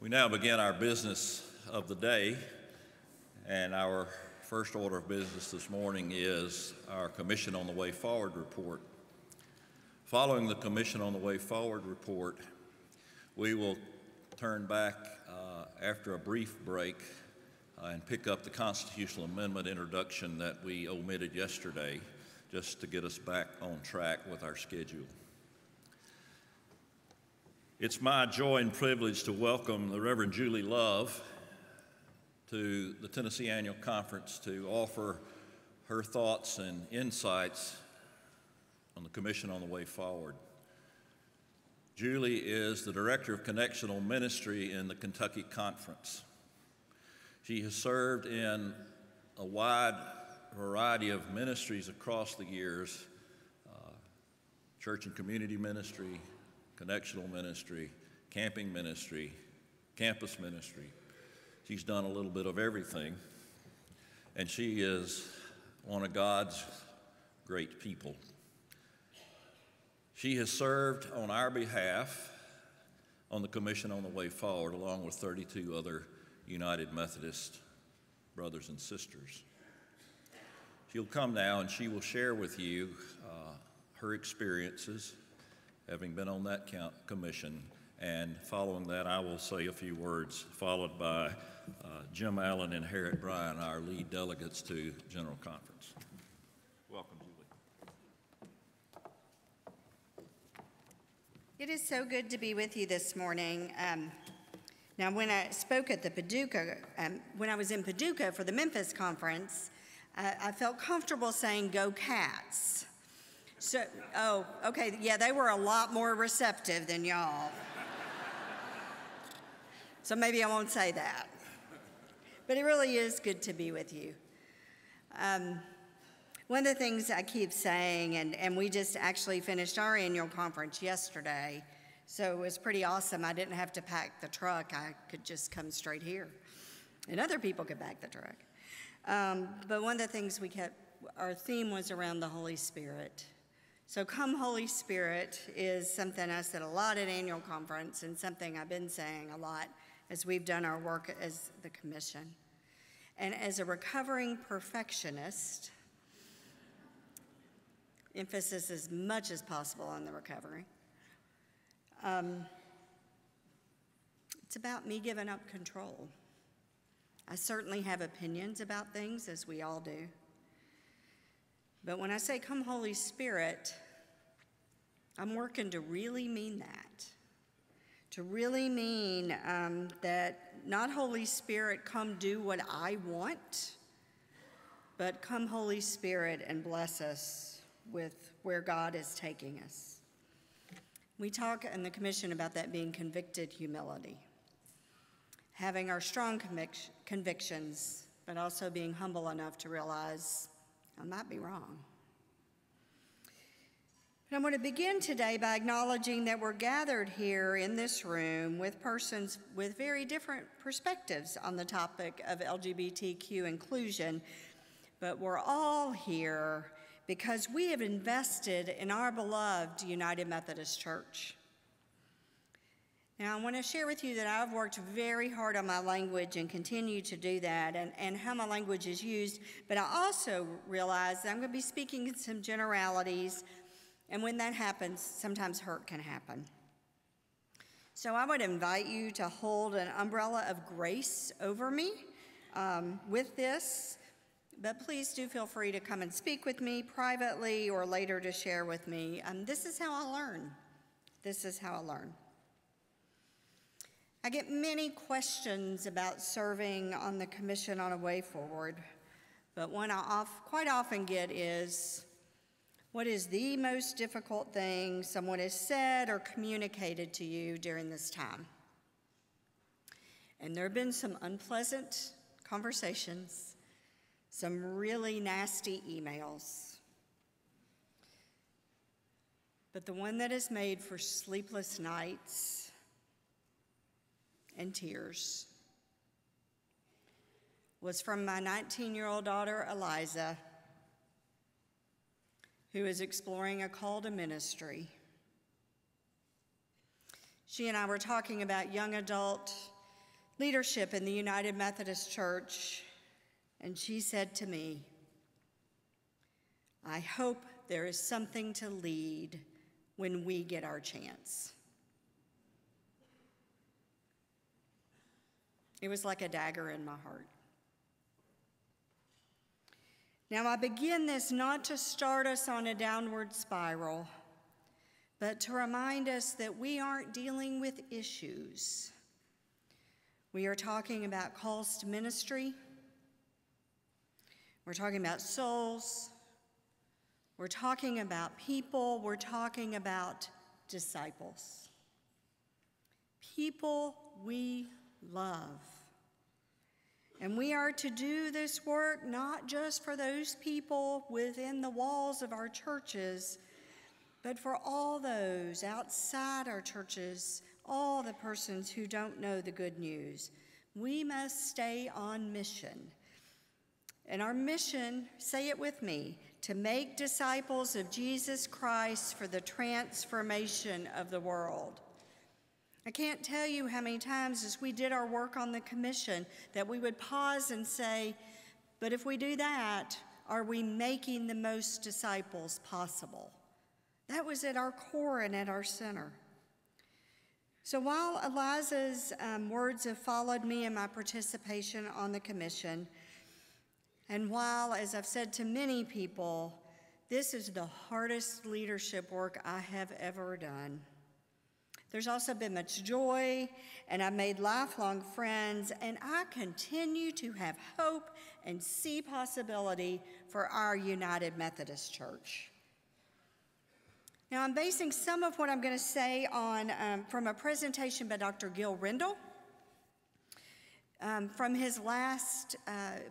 We now begin our business of the day, and our first order of business this morning is our Commission on the Way Forward report. Following the Commission on the Way Forward report, we will turn back after a brief break and pick up the constitutional amendment introduction that we omitted yesterday, just to get us back on track with our schedule. It's my joy and privilege to welcome the Reverend Julie Love to the Tennessee Annual Conference to offer her thoughts and insights on the Commission on the Way Forward. Julie is the Director of Connectional Ministry in the Kentucky Conference. She has served in a wide variety of ministries across the years, church and community ministry, connectional ministry, camping ministry, campus ministry. She's done a little bit of everything, and she is one of God's great people. She has served on our behalf on the Commission on the Way Forward, along with 32 other United Methodist brothers and sisters. She'll come now and she will share with you her experiences having been on that commission, and following that I will say a few words, followed by Jim Allen and Harriet Bryan, our lead delegates to General Conference. Welcome, Julie. It is so good to be with you this morning. Now, when I spoke at the Paducah, when I was in Paducah for the Memphis conference, I felt comfortable saying, "Go Cats." So, oh, okay, yeah, they were a lot more receptive than y'all. So maybe I won't say that. But it really is good to be with you. One of the things I keep saying, and we just actually finished our annual conference yesterday, so it was pretty awesome. I didn't have to pack the truck. I could just come straight here, and other people could pack the truck. But one of the things our theme was around the Holy Spirit. So come Holy Spirit is something I said a lot at annual conference, and something I've been saying a lot as we've done our work as the commission. And as a recovering perfectionist, emphasis as much as possible on the recovery, it's about me giving up control. I certainly have opinions about things, as we all do. But when I say come Holy Spirit, I'm working to really mean that. To really mean that not Holy Spirit, come do what I want, but come Holy Spirit and bless us with where God is taking us. We talk in the commission about that being convicted humility. Having our strong convictions, but also being humble enough to realize I might be wrong. But I'm going to begin today by acknowledging that we're gathered here in this room with persons with very different perspectives on the topic of LGBTQ inclusion, but we're all here because we have invested in our beloved United Methodist Church. Now, I want to share with you that I've worked very hard on my language and continue to do that, and how my language is used, but I also realize that I'm going to be speaking in some generalities, and when that happens, sometimes hurt can happen. So I would invite you to hold an umbrella of grace over me with this, but please do feel free to come and speak with me privately or later to share with me. This is how I learn. This is how I learn. I get many questions about serving on the Commission on a Way Forward, but one I quite often get is, what is the most difficult thing someone has said or communicated to you during this time? And there have been some unpleasant conversations, some really nasty emails, but the one that has made for sleepless nights and tears was from my 19-year-old daughter, Eliza, who is exploring a call to ministry. She and I were talking about young adult leadership in the United Methodist Church, and she said to me, "I hope there is something to lead when we get our chance." It was like a dagger in my heart. Now, I begin this not to start us on a downward spiral, but to remind us that we aren't dealing with issues. We are talking about calls to ministry. We're talking about souls. We're talking about people. We're talking about disciples. People we love. And we are to do this work not just for those people within the walls of our churches, but for all those outside our churches, all the persons who don't know the good news. We must stay on mission. And our mission, say it with me, to make disciples of Jesus Christ for the transformation of the world. I can't tell you how many times as we did our work on the commission that we would pause and say, but if we do that, are we making the most disciples possible? That was at our core and at our center. So while Eliza's words have followed me in my participation on the commission, and while, as I've said to many people, this is the hardest leadership work I have ever done, there's also been much joy, and I've made lifelong friends, and I continue to have hope and see possibility for our United Methodist Church. Now, I'm basing some of what I'm going to say on from a presentation by Dr. Gil Rendell from his last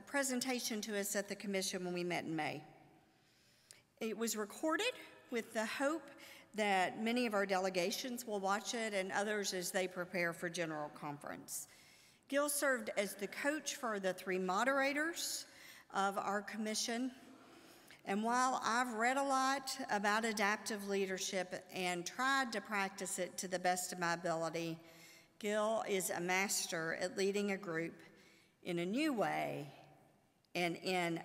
presentation to us at the commission when we met in May. It was recorded with the hope that many of our delegations will watch it and others as they prepare for General Conference. Gil served as the coach for the 3 moderators of our commission. And while I've read a lot about adaptive leadership and tried to practice it to the best of my ability, Gil is a master at leading a group in a new way and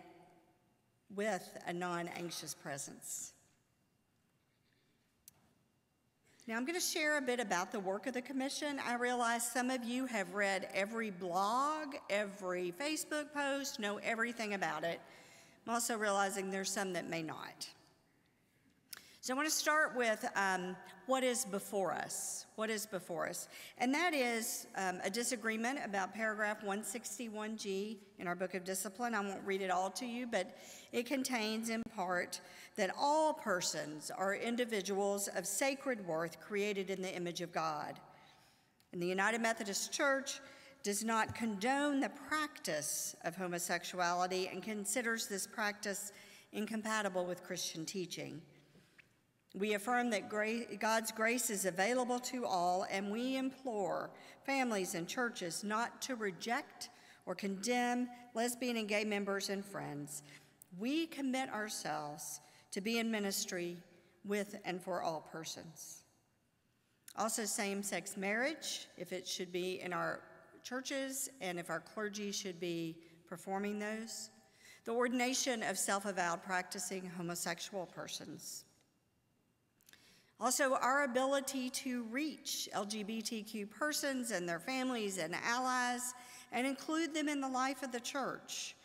with a non-anxious presence. Now, I'm going to share a bit about the work of the commission. I realize some of you have read every blog, every Facebook post, know everything about it. I'm also realizing there's some that may not. So I want to start with what is before us. What is before us? And that is a disagreement about paragraph 161G in our Book of Discipline. I won't read it all to you, but it contains in part that all persons are individuals of sacred worth created in the image of God. And the United Methodist Church does not condone the practice of homosexuality and considers this practice incompatible with Christian teaching. We affirm that God's grace is available to all, and we implore families and churches not to reject or condemn lesbian and gay members and friends. We commit ourselves to be in ministry with and for all persons. Also, same-sex marriage, if it should be in our churches and if our clergy should be performing those. The ordination of self-avowed practicing homosexual persons. Also, our ability to reach LGBTQ persons and their families and allies and include them in the life of the church.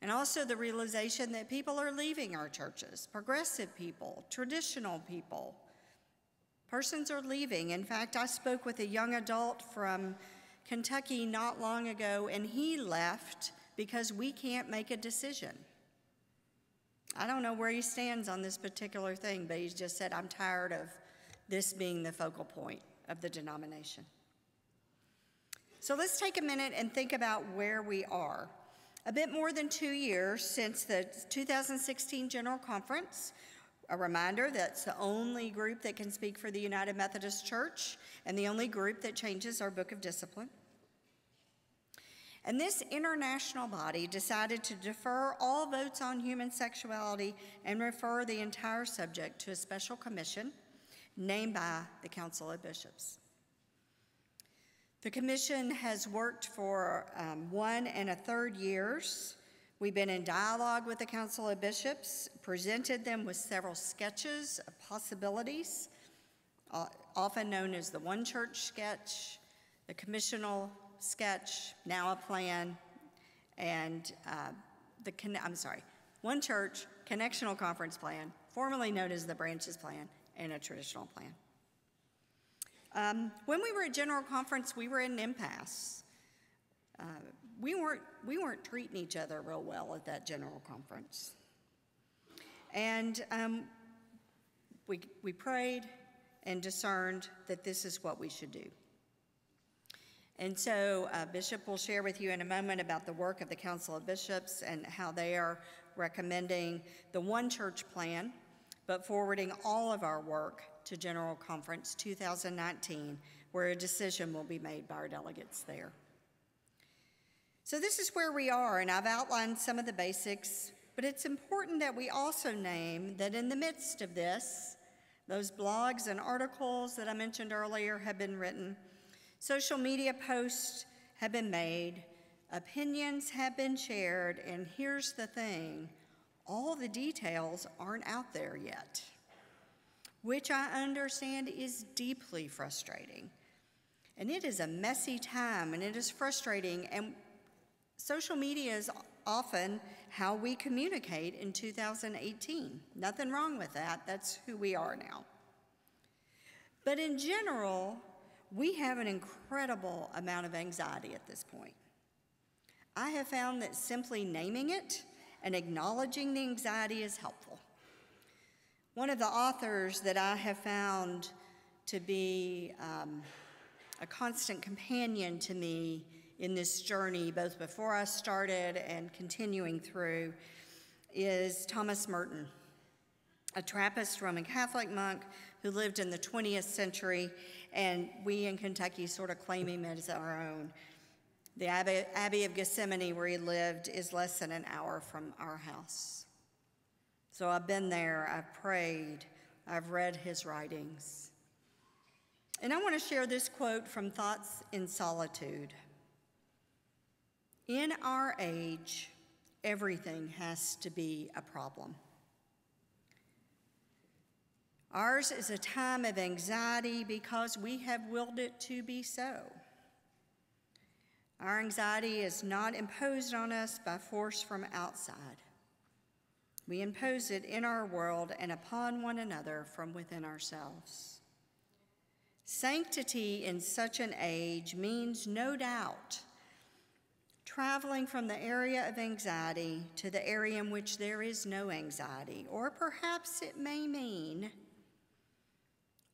And also the realization that people are leaving our churches, progressive people, traditional people. Persons are leaving. In fact, I spoke with a young adult from Kentucky not long ago, and he left because we can't make a decision. I don't know where he stands on this particular thing, but he's just said, I'm tired of this being the focal point of the denomination. So let's take a minute and think about where we are. A bit more than 2 years since the 2016 General Conference, a reminder that's the only group that can speak for the United Methodist Church and the only group that changes our Book of Discipline. And this international body decided to defer all votes on human sexuality and refer the entire subject to a special commission named by the Council of Bishops. The commission has worked for 1 1/3 years. We've been in dialogue with the Council of Bishops, presented them with several sketches of possibilities, often known as the One Church sketch, the commissional sketch, now a plan, and One Church Connectional Conference Plan, formerly known as the Branches Plan, and a traditional plan. When we were at General Conference, we were in an impasse. We weren't treating each other real well at that General Conference. And we prayed and discerned that this is what we should do. And so Bishop will share with you in a moment about the work of the Council of Bishops and how they are recommending the One Church plan, but forwarding all of our work to General Conference 2019, where a decision will be made by our delegates there. So this is where we are, and I've outlined some of the basics, but it's important that we also name that in the midst of this, those blogs and articles that I mentioned earlier have been written, social media posts have been made, opinions have been shared, and here's the thing, all the details aren't out there yet, which I understand is deeply frustrating. And it is a messy time, and it is frustrating, and social media is often how we communicate in 2018. Nothing wrong with that. That's who we are now. But in general, we have an incredible amount of anxiety at this point. I have found that simply naming it and acknowledging the anxiety is helpful. One of the authors that I have found to be a constant companion to me in this journey, both before I started and continuing through, is Thomas Merton, a Trappist Roman Catholic monk who lived in the 20th century, and we in Kentucky sort of claim him as our own. The Abbey of Gethsemane, where he lived, is less than an hour from our house. So I've been there, I've prayed, I've read his writings. And I want to share this quote from Thoughts in Solitude. In our age, everything has to be a problem. Ours is a time of anxiety because we have willed it to be so. Our anxiety is not imposed on us by force from outside. We impose it in our world and upon one another from within ourselves. Sanctity in such an age means, no doubt, traveling from the area of anxiety to the area in which there is no anxiety, or perhaps it may mean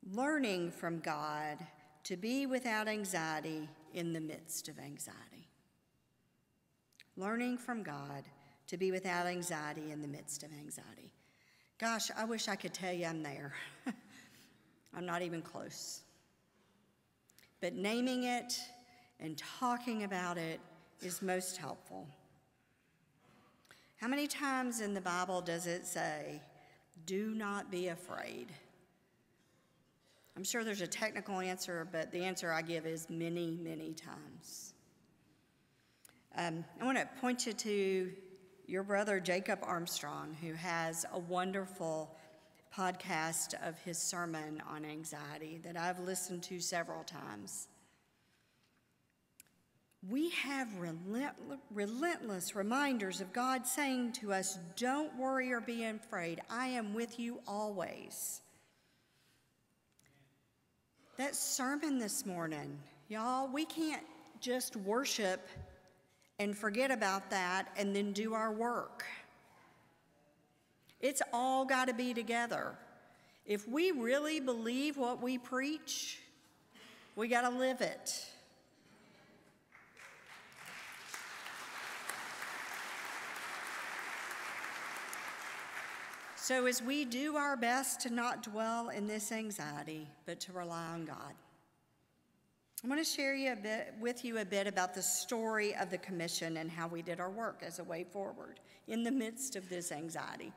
learning from God to be without anxiety in the midst of anxiety. Learning from God to be without anxiety in the midst of anxiety. Gosh, I wish I could tell you I'm there. I'm not even close. But naming it and talking about it is most helpful. How many times in the Bible does it say, do not be afraid? I'm sure there's a technical answer, but the answer I give is many, many times. I want to point you to your brother Jacob Armstrong, who has a wonderful podcast of his sermon on anxiety that I've listened to several times. We have relentless reminders of God saying to us, don't worry or be afraid. I am with you always. That sermon this morning, y'all, we can't just worship and forget about that and then do our work. It's all got to be together. If we really believe what we preach, we got to live it. So as we do our best to not dwell in this anxiety, but to rely on God, I want to share with you a bit about the story of the commission and how we did our work as a way forward in the midst of this anxiety.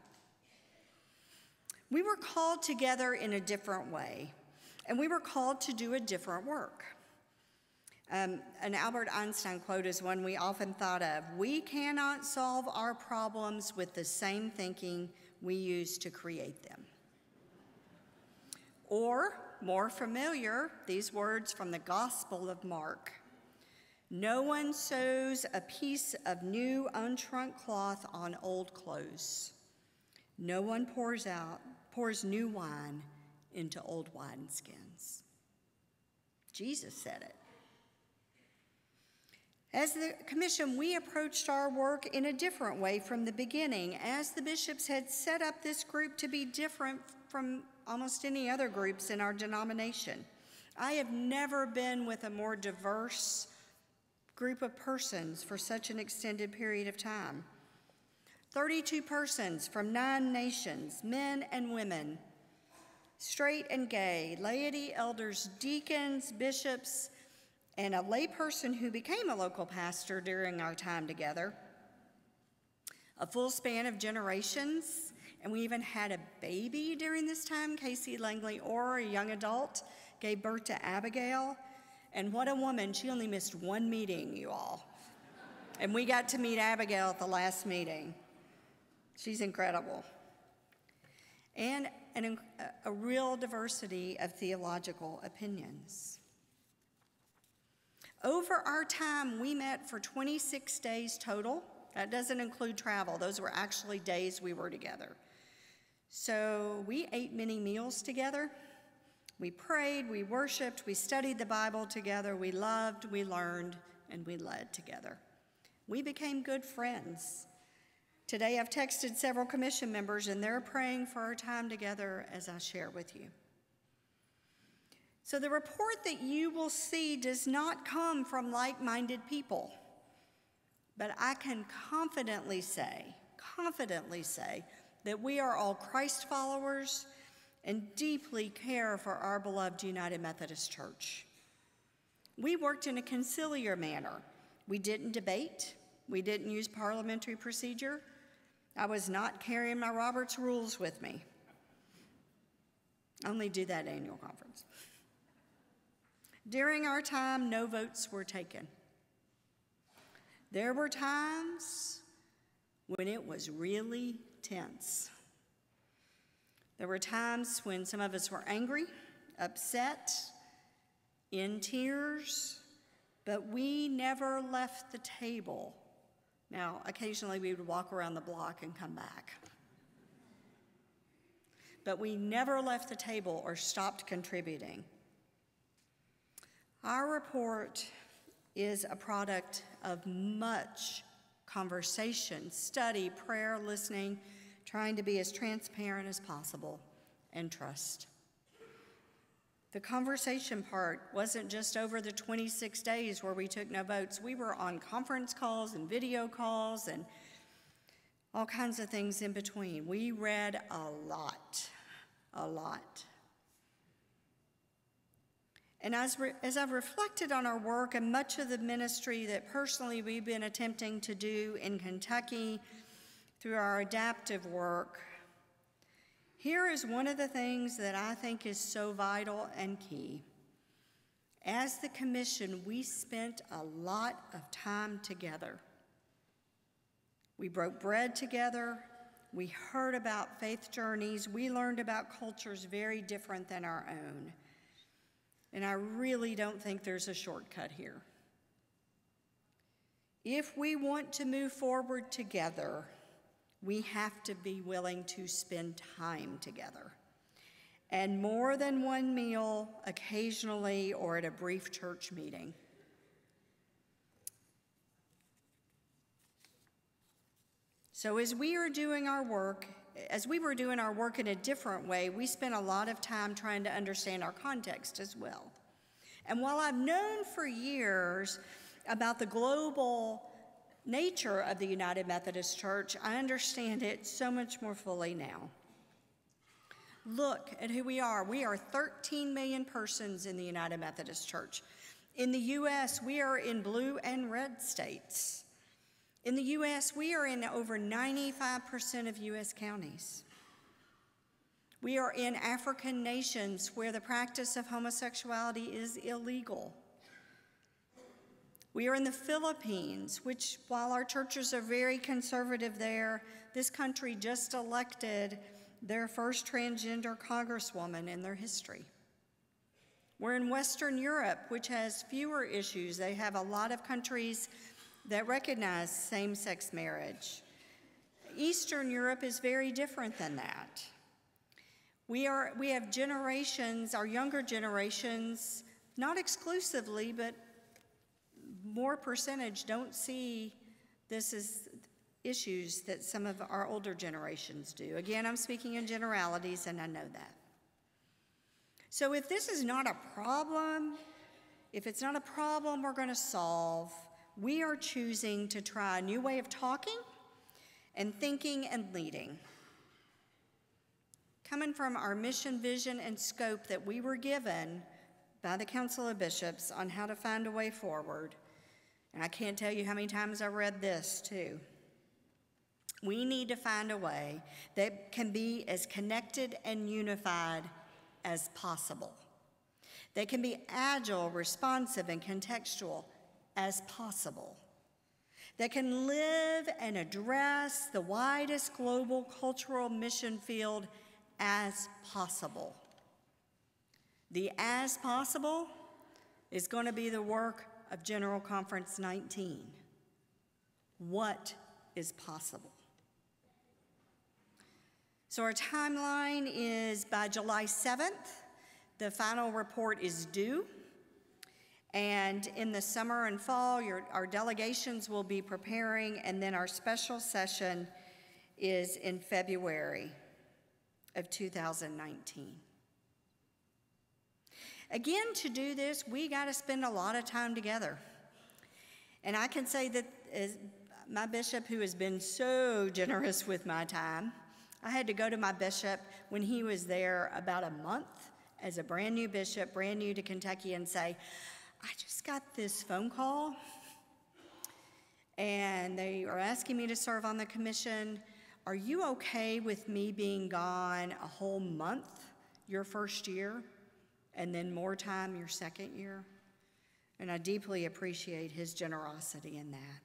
We were called together in a different way, and we were called to do a different work. An Albert Einstein quote is one we often thought of. We cannot solve our problems with the same thinking we use to create them. Or, more familiar, these words from the Gospel of Mark. No one sews a piece of new unshrunk cloth on old clothes. No one pours new wine into old wineskins. Jesus said it. As the commission, we approached our work in a different way from the beginning, as the bishops had set up this group to be different from almost any other groups in our denomination. I have never been with a more diverse group of persons for such an extended period of time. 32 persons from 9 nations, men and women, straight and gay, laity, elders, deacons, bishops, and a layperson who became a local pastor during our time together. A full span of generations, and we even had a baby during this time. Casey Langley Orr, a young adult, gave birth to Abigail. And what a woman, she only missed one meeting, you all. And we got to meet Abigail at the last meeting. She's incredible. And a real diversity of theological opinions. Over our time, we met for 26 days total. That doesn't include travel. Those were actually days we were together. So we ate many meals together. We prayed, we worshiped, we studied the Bible together, we loved, we learned, and we led together. We became good friends. Today I've texted several commission members, and they're praying for our time together as I share with you. So the report that you will see does not come from like-minded people, but I can confidently say that we are all Christ followers and deeply care for our beloved United Methodist Church. We worked in a conciliar manner. We didn't debate. We didn't use parliamentary procedure. I was not carrying my Robert's Rules with me. I only do that at annual conference. During our time, no votes were taken. There were times when it was really tense. There were times when some of us were angry, upset, in tears, but we never left the table. Now, occasionally we would walk around the block and come back. But we never left the table or stopped contributing. Our report is a product of much conversation, study, prayer, listening, trying to be as transparent as possible, and trust. The conversation part wasn't just over the 26 days where we took no votes. We were on conference calls and video calls and all kinds of things in between. We read a lot. And as I've reflected on our work and much of the ministry that personally we've been attempting to do in Kentucky through our adaptive work, here is one of the things that I think is so vital and key. As the commission, we spent a lot of time together. We broke bread together. We heard about faith journeys. We learned about cultures very different than our own. And I really don't think there's a shortcut here. If we want to move forward together, we have to be willing to spend time together. And more than one meal, occasionally, or at a brief church meeting. So as we were doing our work in a different way, we spent a lot of time trying to understand our context as well. And while I've known for years about the global nature of the United Methodist Church, I understand it so much more fully now. Look at who we are. We are 13 million persons in the United Methodist Church. In the U.S., we are in blue and red states. In the U.S., we are in over 95% of U.S. counties. We are in African nations where the practice of homosexuality is illegal. We are in the Philippines, which, while our churches are very conservative there, this country just elected their first transgender congresswoman in their history. We're in Western Europe, which has fewer issues. They have a lot of countries that recognize same-sex marriage. Eastern Europe is very different than that. We have generations, our younger generations, not exclusively, but more percentage don't see this as issues that some of our older generations do. Again, I'm speaking in generalities, and I know that. So if this is not a problem, if it's not a problem we're going to solve, we are choosing to try a new way of talking and thinking and leading. Coming from our mission, vision, and scope that we were given by the Council of Bishops on how to find a way forward, and I can't tell you how many times I read this too. We need to find a way that can be as connected and unified as possible, that can be agile, responsive, and contextual as possible, that can live and address the widest global cultural mission field as possible. The as possible is going to be the work of General Conference 19. What is possible? So our timeline is by July 7th, the final report is due. And in the summer and fall, our delegations will be preparing, and then our special session is in February of 2019. Again, to do this, we got to spend a lot of time together. And I can say that as my bishop, who has been so generous with my time, I had to go to my bishop when he was there about a month as a brand new bishop, brand new to Kentucky, and say, I just got this phone call, and they are asking me to serve on the commission. Are you okay with me being gone a whole month your first year, and then more time your second year? And I deeply appreciate his generosity in that.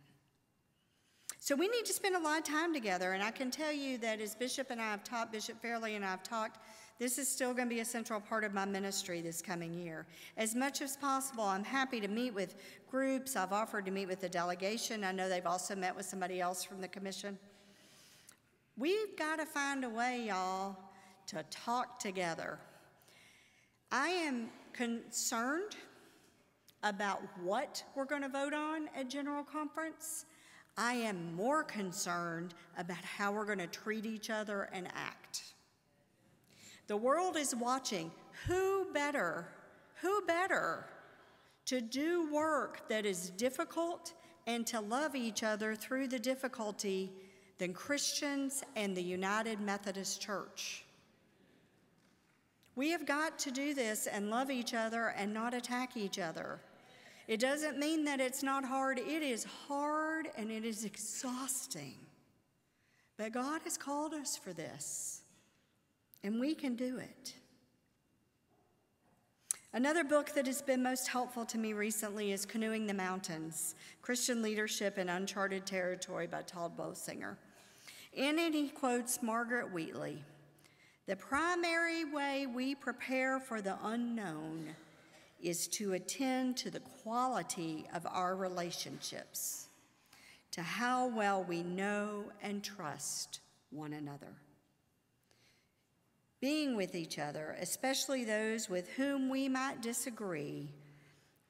So we need to spend a lot of time together, and I can tell you that as Bishop and I have talked, Bishop Fairley and I have talked, this is still going to be a central part of my ministry this coming year. As much as possible, I'm happy to meet with groups. I've offered to meet with the delegation. I know they've also met with somebody else from the commission. We've got to find a way, y'all, to talk together. I am concerned about what we're going to vote on at General Conference. I am more concerned about how we're going to treat each other and act. The world is watching. Who better to do work that is difficult and to love each other through the difficulty than Christians and the United Methodist Church? We have got to do this and love each other and not attack each other. It doesn't mean that it's not hard. It is hard and it is exhausting. But God has called us for this, and we can do it. Another book that has been most helpful to me recently is Canoeing the Mountains, Christian Leadership in Uncharted Territory by Todd Bosinger. In it, he quotes Margaret Wheatley, "The primary way we prepare for the unknown is to attend to the quality of our relationships, to how well we know and trust one another. Being with each other, especially those with whom we might disagree,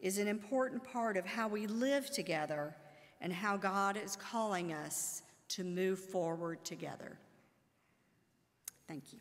is an important part of how we live together and how God is calling us to move forward together." Thank you.